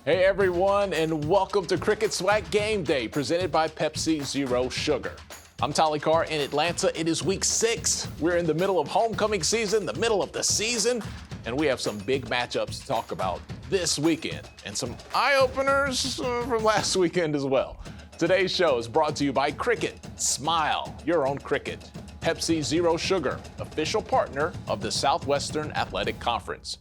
Hey everyone, and welcome to Cricket SWAC Gameday, presented by Pepsi Zero Sugar. I'm Tolly Carr in Atlanta. It is week 6. We're in the middle of homecoming season, the middle of the season, and we have some big matchups to talk about this weekend, and some eye-openers from last weekend as well. Today's show is brought to you by Cricket. Smile your own cricket. Pepsi Zero Sugar, official partner of the Southwestern Athletic Conference.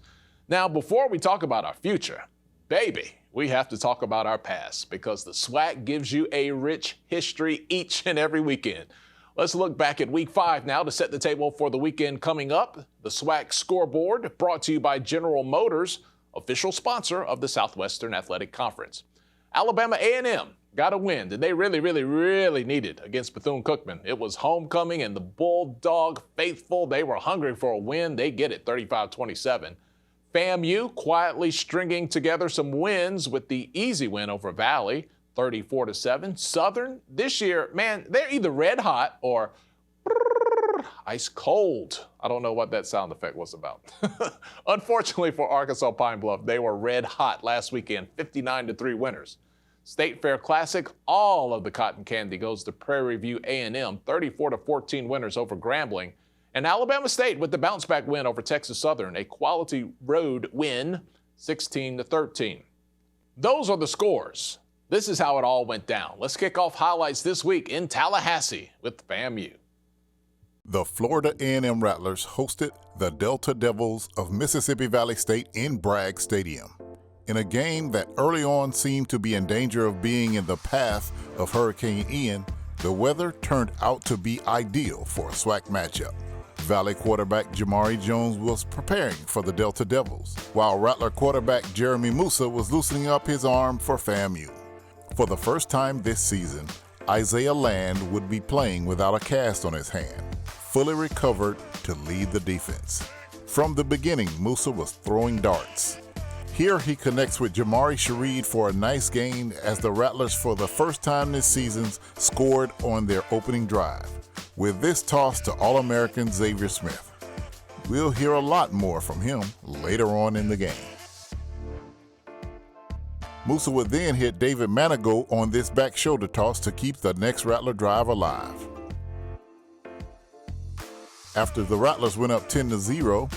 Now, before we talk about our future, baby, we have to talk about our past because the SWAC gives you a rich history each and every weekend. Let's look back at week 5 now to set the table for the weekend coming up. The SWAC scoreboard brought to you by General Motors, official sponsor of the Southwestern Athletic Conference. Alabama A&M got a win that they really needed against Bethune Cookman. It was homecoming and the Bulldog faithful, they were hungry for a win. They get it 35-27. FAMU quietly stringing together some wins with the easy win over Valley, 34-7. Southern, this year, man, they're either red hot or ice cold. I don't know what that sound effect was about. Unfortunately for Arkansas Pine Bluff, they were red hot last weekend, 59-3 winners. State Fair Classic, all of the cotton candy goes to Prairie View A&M, 34-14 winners over Grambling. And Alabama State with the bounce-back win over Texas Southern, a quality road win, 16-13. Those are the scores. This is how it all went down. Let's kick off highlights this week in Tallahassee with FAMU. The Florida A&M Rattlers hosted the Delta Devils of Mississippi Valley State in Bragg Stadium. In a game that early on seemed to be in danger of being in the path of Hurricane Ian, the weather turned out to be ideal for a SWAC matchup. Valley quarterback Jamari Jones was preparing for the Delta Devils, while Rattler quarterback Jeremy Musa was loosening up his arm for FAMU. For the first time this season, Isaiah Land would be playing without a cast on his hand, fully recovered to lead the defense. From the beginning, Musa was throwing darts. Here he connects with Jamari Shareed for a nice gain as the Rattlers for the first time this season scored on their opening drive, with this toss to All-American Xavier Smith. We'll hear a lot more from him later on in the game. Musa would then hit David Manigault on this back shoulder toss to keep the next Rattler drive alive. After the Rattlers went up 10-0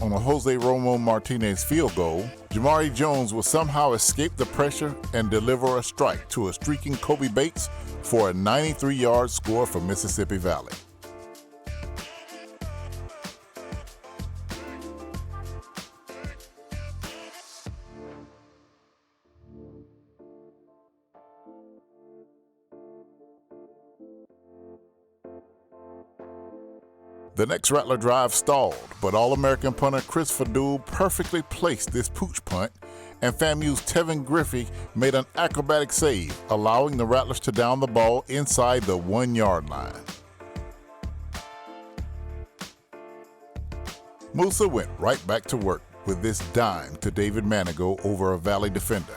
on a Jose Romo Martinez field goal, Jamari Jones will somehow escape the pressure and deliver a strike to a streaking Kobe Bates for a 93-yard score for Mississippi Valley. The next Rattler drive stalled, but All-American punter Chris Fadul perfectly placed this pooch punt, and FAMU's Tevin Griffey made an acrobatic save, allowing the Rattlers to down the ball inside the 1-yard line. Musa went right back to work with this dime to David Manigault over a Valley defender.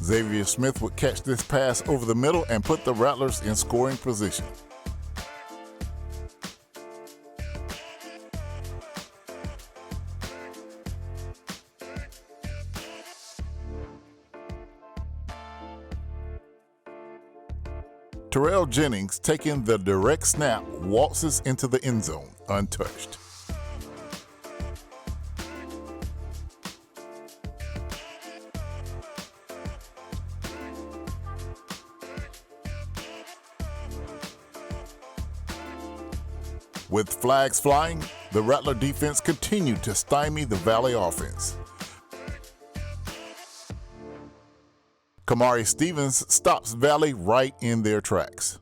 Xavier Smith would catch this pass over the middle and put the Rattlers in scoring position. Terrell Jennings, taking the direct snap, waltzes into the end zone untouched. With flags flying, the Rattler defense continued to stymie the Valley offense. Kamari Stevens stops Valley right in their tracks.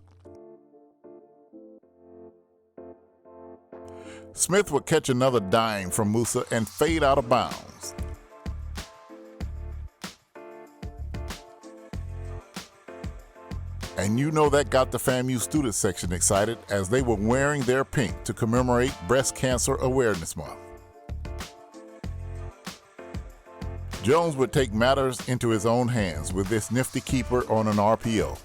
Smith would catch another dime from Musa and fade out of bounds. And you know that got the FAMU student section excited as they were wearing their pink to commemorate Breast Cancer Awareness Month. Jones would take matters into his own hands with this nifty keeper on an RPO.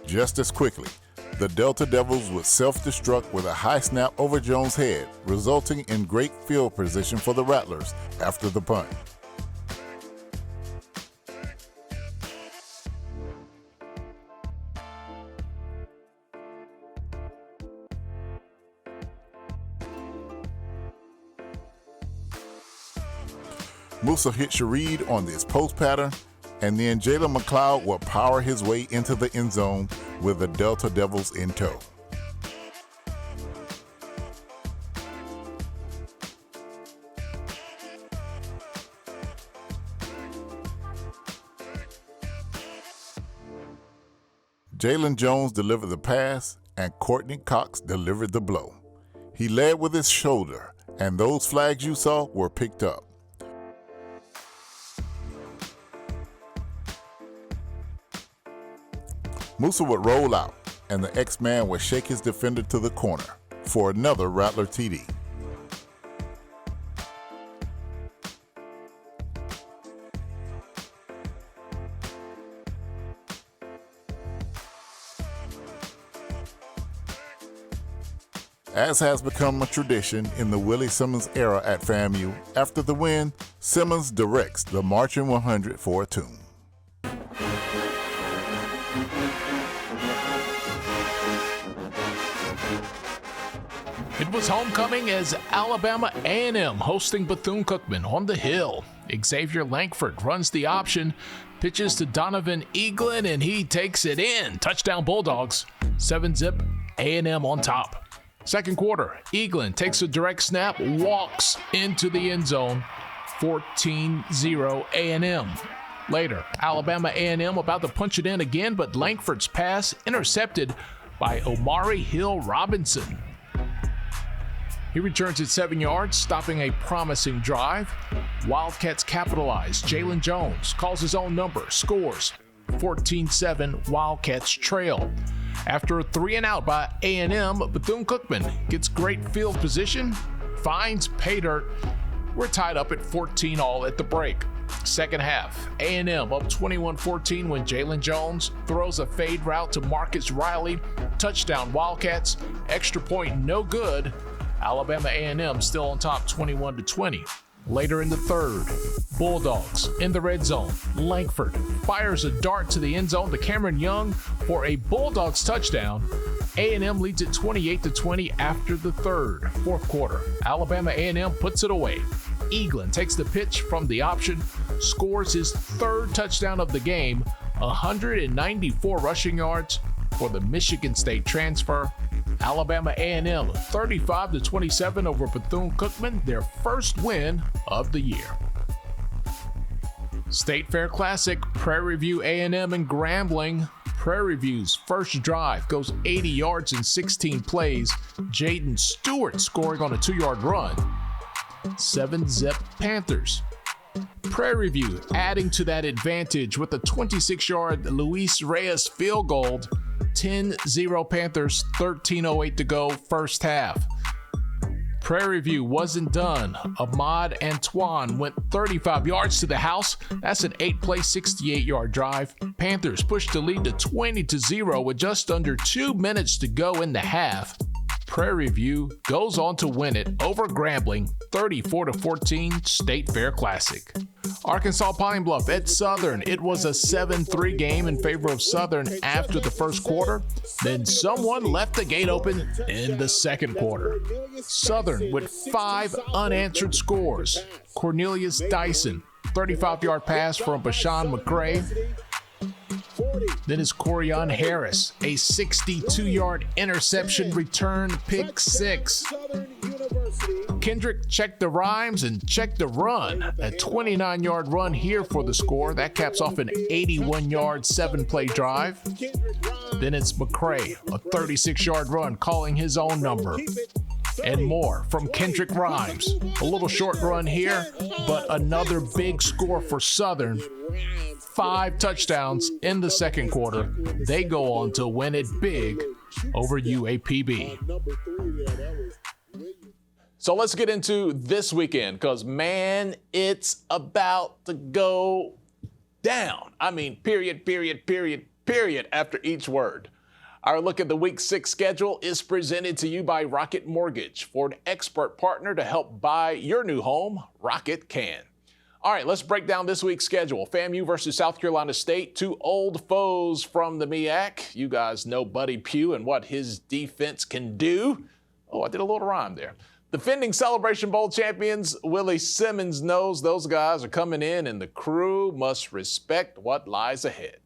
Just as quickly, the Delta Devils would self-destruct with a high snap over Jones' head, resulting in great field position for the Rattlers after the punt. Musa hit Shareed on this post pattern, and then Jalen McLeod will power his way into the end zone with the Delta Devils in tow. Jalen Jones delivered the pass, and Courtney Cox delivered the blow. He led with his shoulder, and those flags you saw were picked up. Musa would roll out, and the X-Man would shake his defender to the corner for another Rattler TD. As has become a tradition in the Willie Simmons era at FAMU, after the win, Simmons directs the Marching 100 for a tune. It was homecoming as Alabama A&M hosting Bethune-Cookman on the Hill. Xavier Langford runs the option, pitches to Donovan Eaglin, and he takes it in. Touchdown Bulldogs. 7-zip, A&M on top. Second quarter, Eaglin takes a direct snap, walks into the end zone. 14-0 A&M. Later, Alabama A&M about to punch it in again, but Langford's pass intercepted by Omari Hill Robinson. He returns it 7 yards, stopping a promising drive. Wildcats capitalize. Jalen Jones calls his own number, scores. 14-7, Wildcats trail. After a 3-and-out by A&M, Bethune-Cookman gets great field position, finds pay dirt. We're tied up at 14 all at the break. Second half, A&M up 21-14 when Jalen Jones throws a fade route to Marcus Riley. Touchdown Wildcats. Extra point no good. Alabama A&M still on top 21-20. Later in the third, Bulldogs in the red zone. Langford fires a dart to the end zone to Cameron Young for a Bulldogs touchdown. A&M leads it 28-20 after the third. Fourth quarter, Alabama A&M puts it away. Eaglin takes the pitch from the option, scores his third touchdown of the game, 194 rushing yards for the Michigan State transfer. Alabama A&M 35-27 over Bethune-Cookman, their first win of the year. State Fair Classic, Prairie View A&M and Grambling. Prairie View's first drive goes 80 yards in 16 plays. Jaden Stewart scoring on a 2-yard run. 7-zip Panthers. Prairie View adding to that advantage with a 26-yard Luis Reyes field goal. 10-0 Panthers, 13:08 to go, first half. Prairie View wasn't done. Ahmad Antoine went 35 yards to the house. That's an 8-play, 68-yard drive. Panthers pushed the lead to 20-0 with just under 2 minutes to go in the half. Prairie View goes on to win it over Grambling, 34-14 State Fair Classic. Arkansas Pine Bluff at Southern. It was a 7-3 game in favor of Southern after the first quarter. Then someone left the gate open in the second quarter. Southern with 5 unanswered scores. Cornelius Dyson, 35-yard pass from Bashan McCray. Then is Corian Harris, a 62-yard interception return, pick 6. Kendrick checked the rhymes and checked the run. A 29-yard run here for the score. That caps off an 81-yard, 7-play drive. Then it's McCray, a 36-yard run, calling his own number. And more from Kendrick Rhymes. A little short run here, but another big score for Southern. 5 touchdowns in the second quarter. They go on to win it big over UAPB. So let's get into this weekend because, man, it's about to go down. I mean, period after each word. Our look at the Week 6 schedule is presented to you by Rocket Mortgage. For an expert partner to help buy your new home, Rocket can. All right, let's break down this week's schedule. FAMU versus South Carolina State, two old foes from the MEAC. You guys know Buddy Pugh and what his defense can do. Oh, I did a little rhyme there. Defending Celebration Bowl champions Willie Simmons knows those guys are coming in, and the crew must respect what lies ahead.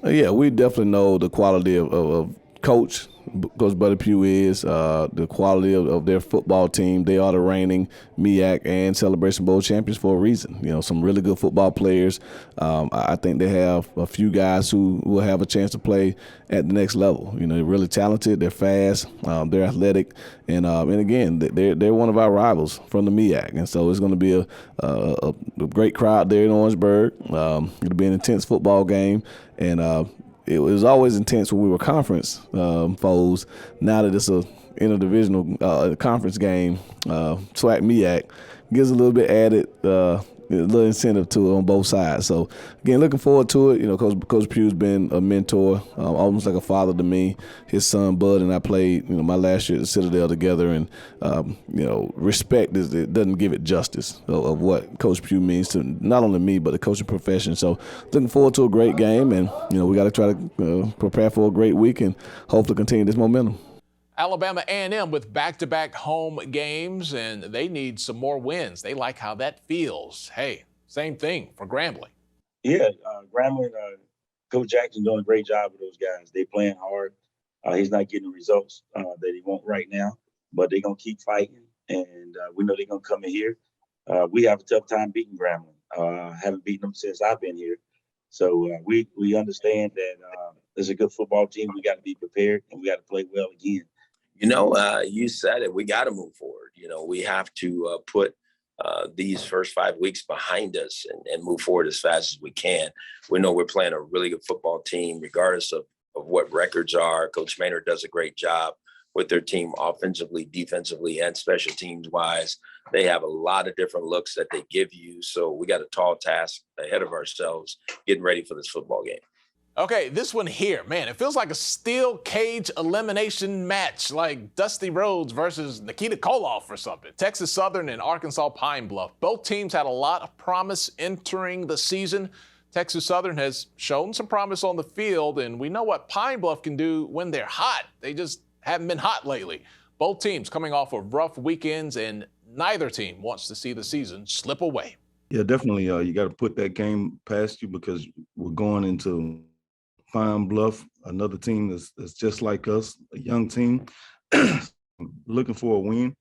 Yeah, we definitely know the quality of Coach Buddy Pugh is, the quality of their football team. They are the reigning MEAC and Celebration Bowl champions for a reason. You know, some really good football players. I think they have a few guys who will have a chance to play at the next level. You know, they're really talented, they're fast, they're athletic, and again, they're one of our rivals from the MEAC. And so it's going to be a great crowd there in Orangeburg. It'll be an intense football game, and it was always intense when we were conference foes. Now that it's a interdivisional conference game, SWAC MEAC gives a little bit added a little incentive to it on both sides. So again, looking forward to it. You know, Coach Pugh's been a mentor, almost like a father to me. His son Bud and I played, my last year at the Citadel together, and respect it doesn't give it justice of what Coach Pugh means to not only me but the coaching profession. So looking forward to a great game, and we got to try to prepare for a great week and hopefully continue this momentum. Alabama A&M with back-to-back home games, and they need some more wins. They like how that feels. Hey, same thing for Grambling. Yeah, Grambling, Coach Jackson doing a great job with those guys. They playing hard. He's not getting the results that he wants right now, but they're going to keep fighting, and we know they're going to come in here. We have a tough time beating Grambling. Haven't beaten them since I've been here. So we understand that there's a good football team. We got to be prepared, and we got to play well again. You said it. We got to move forward. We have to put these first 5 weeks behind us and move forward as fast as we can. We know we're playing a really good football team, regardless of what records are. Coach Maynard does a great job with their team offensively, defensively, and special teams wise. They have a lot of different looks that they give you. So we got a tall task ahead of ourselves getting ready for this football game. Okay, this one here, man, it feels like a steel cage elimination match, like Dusty Rhodes versus Nikita Koloff or something. Texas Southern and Arkansas Pine Bluff. Both teams had a lot of promise entering the season. Texas Southern has shown some promise on the field, and we know what Pine Bluff can do when they're hot. They just haven't been hot lately. Both teams coming off of rough weekends, and neither team wants to see the season slip away. Yeah, definitely. You got to put that game past you, because we're going into Pine Bluff, another team that's just like us, a young team, looking for a win.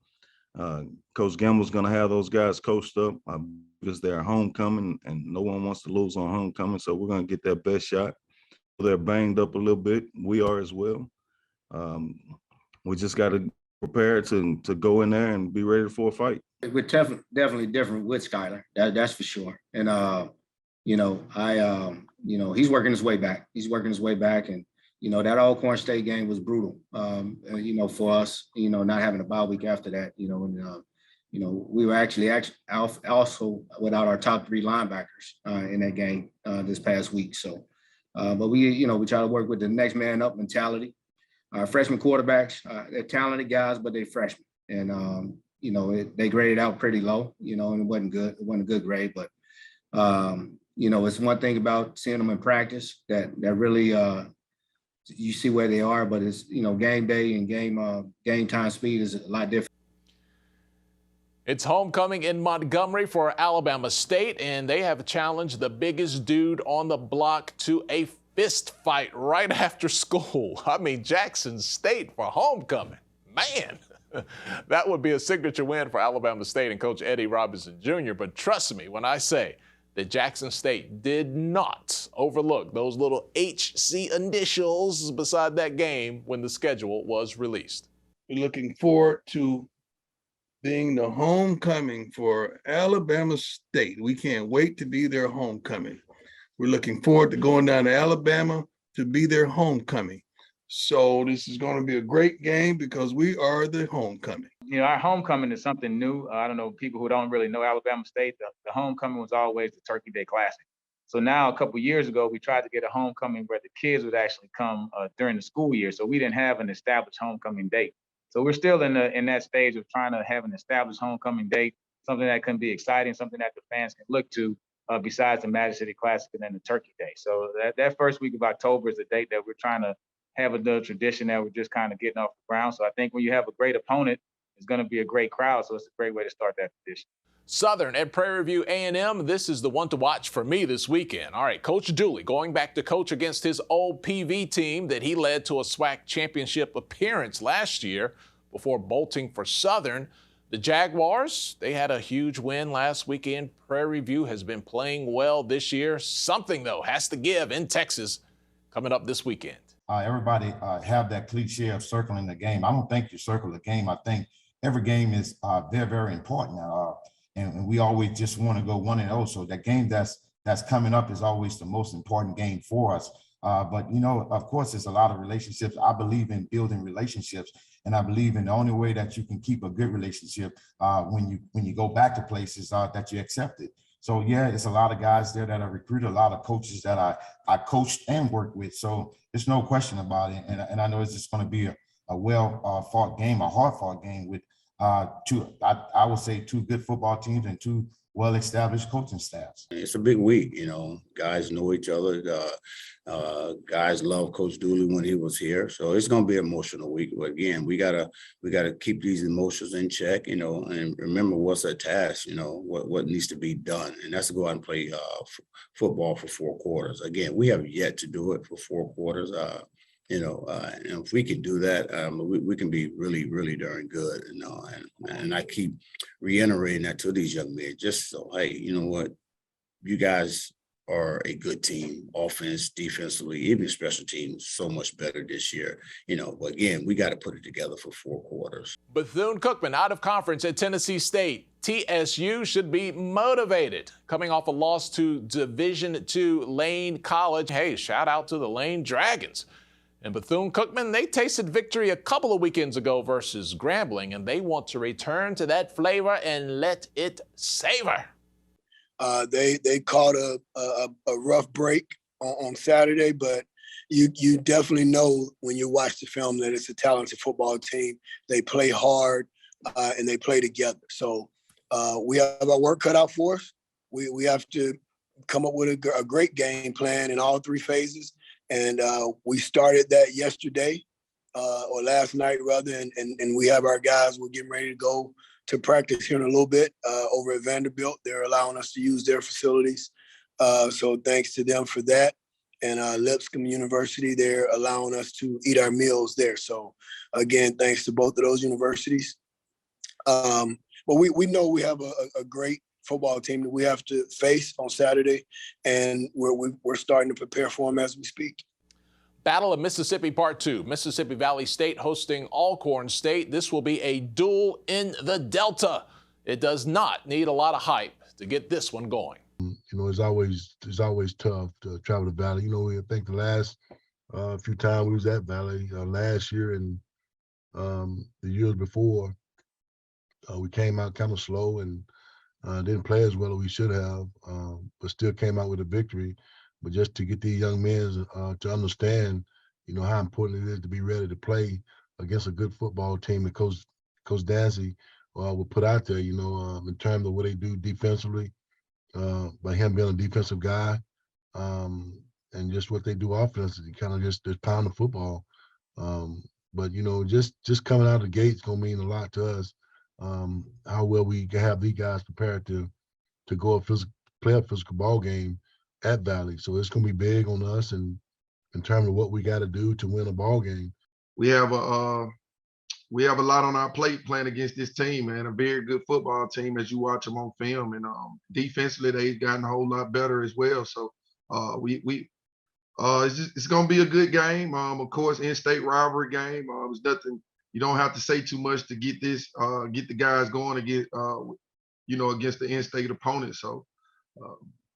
Coach Gamble's going to have those guys coached up because they're homecoming, and no one wants to lose on homecoming, so we're going to get that best shot. They're banged up a little bit. We are as well. We just got to prepare to go in there and be ready for a fight. We're definitely different with Skylar. That's for sure. And he's working his way back. And, that Alcorn State game was brutal, for us, not having a bye week after that, we were actually also without our top three linebackers in that game this past week. So, but we try to work with the next man up mentality. Freshman quarterbacks, they're talented guys, but they're freshmen. And, they graded out pretty low, and it wasn't good. It wasn't a good grade, but, it's one thing about seeing them in practice that really you see where they are, but it's, game day and game time speed is a lot different. It's homecoming in Montgomery for Alabama State, and they have challenged the biggest dude on the block to a fist fight right after school. I mean, Jackson State for homecoming. Man, that would be a signature win for Alabama State and Coach Eddie Robinson Jr., but trust me when I say that Jackson State did not overlook those little HC initials beside that game when the schedule was released. We're looking forward to being the homecoming for Alabama State. We can't wait to be their homecoming. We're looking forward to going down to Alabama to be their homecoming. So this is going to be a great game because we are the homecoming. Our homecoming is something new. I don't know, people who don't really know Alabama State, the homecoming was always the Turkey Day Classic. So now, a couple years ago, we tried to get a homecoming where the kids would actually come during the school year. So we didn't have an established homecoming date. So we're still in that stage of trying to have an established homecoming date, something that can be exciting, something that the fans can look to besides the Magic City Classic and then the Turkey Day. So that first week of October is a date that we're trying to have a tradition that we're just kind of getting off the ground. So I think when you have a great opponent, it's going to be a great crowd. So it's a great way to start that tradition. Southern at Prairie View A&M, this is the one to watch for me this weekend. All right, Coach Dooley going back to coach against his old PV team that he led to a SWAC championship appearance last year before bolting for Southern. The Jaguars, they had a huge win last weekend. Prairie View has been playing well this year. Something, though, has to give in Texas coming up this weekend. Everybody have that cliche of circling the game. I don't think you circle the game. I think every game is very, very important. And we always just want to go 1-0. So that game that's coming up is always the most important game for us. But, you know, of course, there's a lot of relationships. I believe in building relationships. And I believe in the only way that you can keep a good relationship when you go back to places that you accept it. So, yeah, it's a lot of guys there that I recruited, a lot of coaches that I coached and worked with. So there's no question about it. And I know it's just going to be a well-fought game, a hard-fought game with I would say two good football teams and two well-established coaching staffs. It's a big week, you know. Guys know each other. Guys love Coach Dooley when he was here, so it's going to be an emotional week. But again, we gotta keep these emotions in check, you know, and remember what's our task, you know, what needs to be done, and that's to go out and play football for 4 quarters. Again, we have yet to do it for 4 quarters. You know, and if we can do that, we can be really, really darn good, you know. And I keep reiterating that to these young men, just so, hey, you know what, you guys are a good team, offense, defensively, even special teams, so much better this year. You know, but again, we got to put it together for 4 quarters. Bethune Cookman out of conference at Tennessee State. TSU should be motivated. Coming off a loss to Division II Lane College. Hey, shout out to the Lane Dragons. And Bethune Cookman, they tasted victory a couple of weekends ago versus Grambling, and they want to return to that flavor and let it savor. They caught a rough break on Saturday, but you definitely know when you watch the film that it's a talented football team. They play hard and they play together. So we have our work cut out for us. We have to come up with a great game plan in all 3 phases. And we started that yesterday or last night rather, and we have our guys. We're getting ready to go to practice here in a little bit over at Vanderbilt. They're allowing us to use their facilities. So thanks to them for that. And Lipscomb University, they're allowing us to eat our meals there. So again, thanks to both of those universities. But we know we have a great football team that we have to face on Saturday, and we're starting to prepare for them as we speak. Battle of Mississippi Part 2. Mississippi Valley State hosting Alcorn State. This will be a duel in the Delta. It does not need a lot of hype to get this one going. You know, it's always tough to travel to Valley. You know, I think the last few times we was at Valley last year and the years before, we came out kind of slow and didn't play as well as we should have, but still came out with a victory. But just to get these young men to understand, you know, how important it is to be ready to play against a good football team that Coach Dancy will put out there, you know, in terms of what they do defensively, by him being a defensive guy, and just what they do offensively, kind of just pound the football. But, you know, just coming out of the gate's going to mean a lot to us. How well we can have these guys prepared to go play a physical ball game at Valley. So it's going to be big on us, and in terms of what we got to do to win a ball game. We have a lot on our plate playing against this team, man. A very good football team as you watch them on film, and defensively they've gotten a whole lot better as well. So it's going to be a good game. Of course, in-state rivalry game. There's nothing. You don't have to say too much to get this, get the guys going to get, you know, against the in-state opponent. So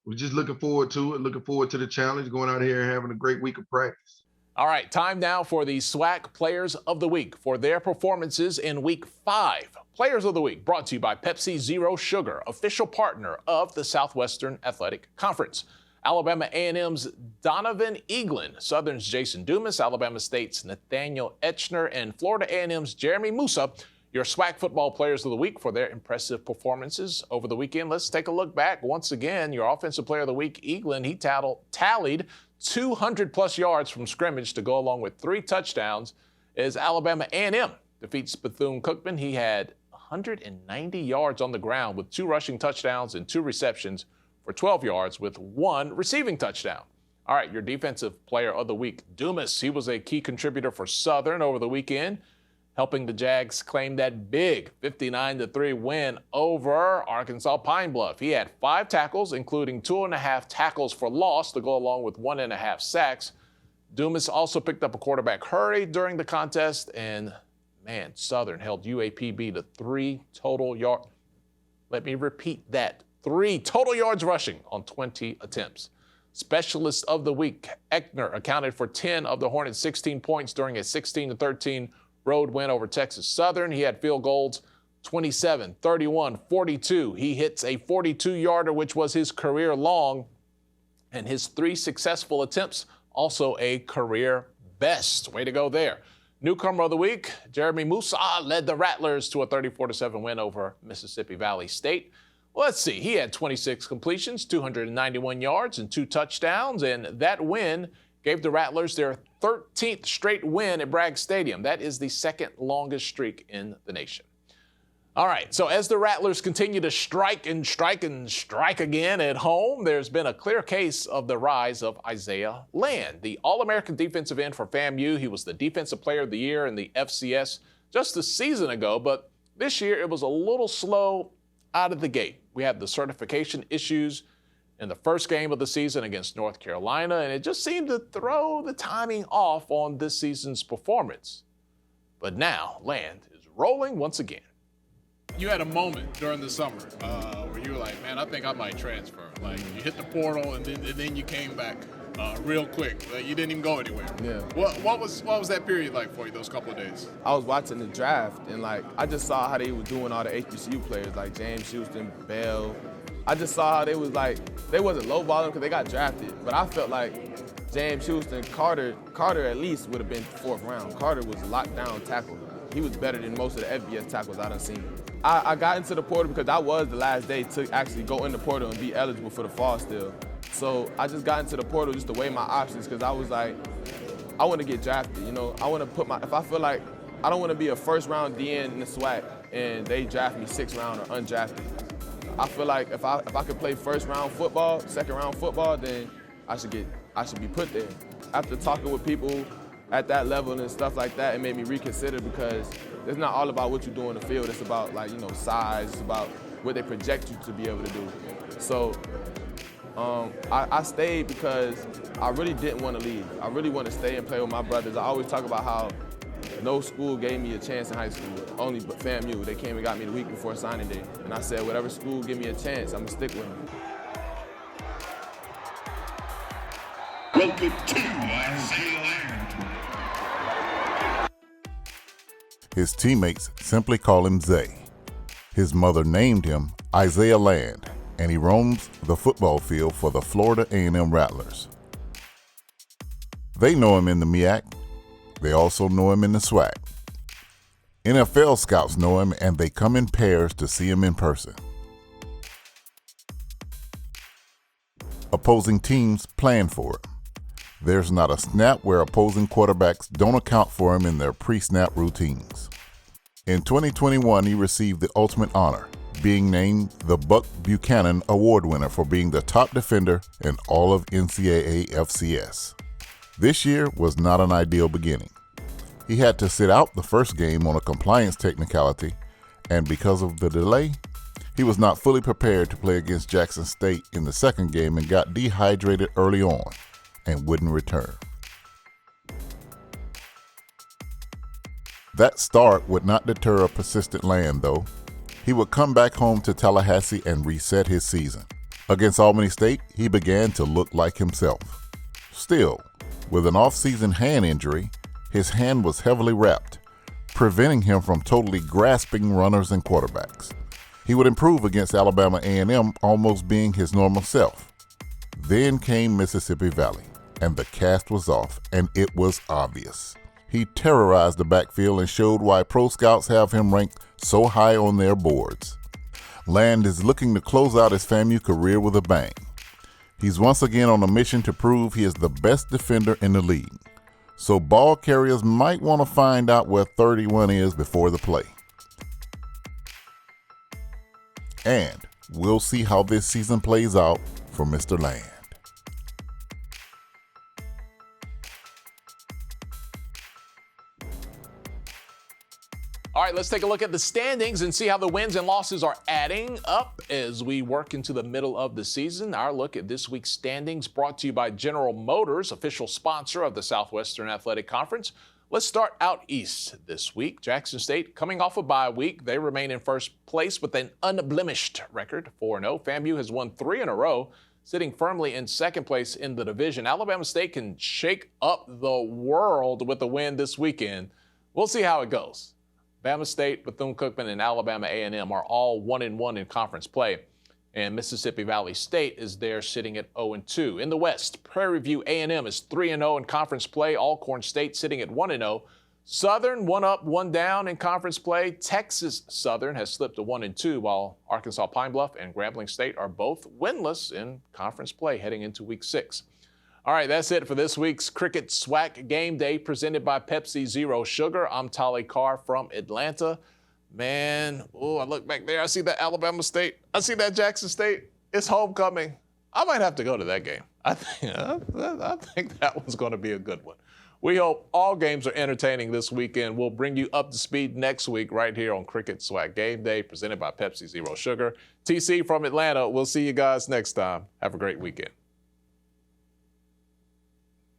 we're just looking forward to it, looking forward to the challenge, going out here and having a great week of practice. All right, time now for the SWAC Players of the Week for their performances in Week 5. Players of the Week brought to you by Pepsi Zero Sugar, official partner of the Southwestern Athletic Conference. Alabama A&M's Donovan Eaglin, Southern's Jason Dumas, Alabama State's Nathaniel Etchner, and Florida A&M's Jeremy Musa, your SWAC football players of the week for their impressive performances over the weekend. Let's take a look back. Once again, your offensive player of the week, Eaglin, he tallied 200-plus yards from scrimmage to go along with 3 touchdowns as Alabama A&M defeats Bethune Cookman. He had 190 yards on the ground with 2 rushing touchdowns and 2 receptions for 12 yards with 1 receiving touchdown. All right, your defensive player of the week, Dumas. He was a key contributor for Southern over the weekend, helping the Jags claim that big 59-3 win over Arkansas Pine Bluff. He had 5 tackles, including 2.5 tackles for loss to go along with 1.5 sacks. Dumas also picked up a quarterback hurry during the contest, and man, Southern held UAPB to 3 total yards. Let me repeat that. 3 total yards rushing on 20 attempts. Specialist of the week, Eckner, accounted for 10 of the Hornets' 16 points during a 16-13 road win over Texas Southern. He had field goals 27, 31, 42. He hits a 42-yarder, which was his career long, and his 3 successful attempts, also a career best. Way to go there. Newcomer of the week, Jeremy Musa, led the Rattlers to a 34-7 win over Mississippi Valley State. Let's see, he had 26 completions, 291 yards, and 2 touchdowns, and that win gave the Rattlers their 13th straight win at Bragg Stadium. That is the 2nd longest streak in the nation. All right, so as the Rattlers continue to strike and strike and strike again at home, there's been a clear case of the rise of Isaiah Land, the All-American defensive end for FAMU. He was the Defensive Player of the Year in the FCS just a season ago, but this year it was a little slow out of the gate. We had the certification issues in the first game of the season against North Carolina, and it just seemed to throw the timing off on this season's performance. But now, Land is rolling once again. You had a moment during the summer where you were like, man, I think I might transfer. Like, you hit the portal, and then you came back real quick. Like, you didn't even go anywhere. Yeah. What was that period like for you, those couple of days? I was watching the draft, and, like, I just saw how they were doing all the HBCU players, like James Houston, Bell. I just saw how they was, like, they wasn't lowballing because they got drafted. But I felt like James Houston, Carter at least would have been 4th round. Carter was locked down tackle. He was better than most of the FBS tackles I done seen. I got into the portal because that was the last day to actually go in the portal and be eligible for the fall still. So I just got into the portal just to weigh my options because I was like, I want to get drafted, you know. I want to put if I feel like I don't want to be a 1st round DN in the SWAC and they draft me 6th round or undrafted. I feel like if I could play 1st round football, 2nd round football, then I should be put there. After talking with people at that level and stuff like that, it made me reconsider because it's not all about what you do in the field. It's about, like, you know, size. It's about what they project you to be able to do. So I stayed because I really didn't want to leave. I really want to stay and play with my brothers. I always talk about how no school gave me a chance in high school, only but FAMU. They came and got me the week before signing day. And I said, whatever school give me a chance, I'm going to stick with them. Welcome to Isaiah Land. His teammates simply call him Zay. His mother named him Isaiah Land, and he roams the football field for the Florida A&M Rattlers. They know him in the MEAC. They also know him in the SWAC. NFL scouts know him, and they come in pairs to see him in person. Opposing teams plan for him. There's not a snap where opposing quarterbacks don't account for him in their pre-snap routines. In 2021, he received the ultimate honor, being named the Buck Buchanan Award winner for being the top defender in all of NCAA FCS. This year was not an ideal beginning. He had to sit out the first game on a compliance technicality, and because of the delay, he was not fully prepared to play against Jackson State in the second game and got dehydrated early on and wouldn't return. That start would not deter a persistent Land, though. He would come back home to Tallahassee and reset his season. Against Albany State, he began to look like himself. Still, with an off-season hand injury, his hand was heavily wrapped, preventing him from totally grasping runners and quarterbacks. He would improve against Alabama A&M, almost being his normal self. Then came Mississippi Valley, and the cast was off, and it was obvious. He terrorized the backfield and showed why pro scouts have him ranked so high on their boards. Land is looking to close out his FAMU career with a bang. He's once again on a mission to prove he is the best defender in the league. So ball carriers might want to find out where 31 is before the play. And we'll see how this season plays out for Mr. Land. All right, let's take a look at the standings and see how the wins and losses are adding up as we work into the middle of the season. Our look at this week's standings brought to you by General Motors, official sponsor of the Southwestern Athletic Conference. Let's start out east this week. Jackson State, coming off a bye week, they remain in first place with an unblemished record, 4-0. FAMU has won 3 in a row, sitting firmly in second place in the division. Alabama State can shake up the world with a win this weekend. We'll see how it goes. Bama State, Bethune Cookman, and Alabama A&M are all 1-1 in conference play. And Mississippi Valley State is there sitting at 0-2. In the West, Prairie View A&M is 3-0 in conference play. Alcorn State sitting at 1-0. Southern, 1 up, 1 down in conference play. Texas Southern has slipped to 1-2, while Arkansas Pine Bluff and Grambling State are both winless in conference play heading into week 6. All right, that's it for this week's Cricket SWAC Game Day presented by Pepsi Zero Sugar. I'm Tolly Carr from Atlanta. Man, oh, I look back there. I see that Alabama State. I see that Jackson State. It's homecoming. I might have to go to that game. I think that one's going to be a good one. We hope all games are entertaining this weekend. We'll bring you up to speed next week right here on Cricket SWAC Game Day presented by Pepsi Zero Sugar. TC from Atlanta. We'll see you guys next time. Have a great weekend.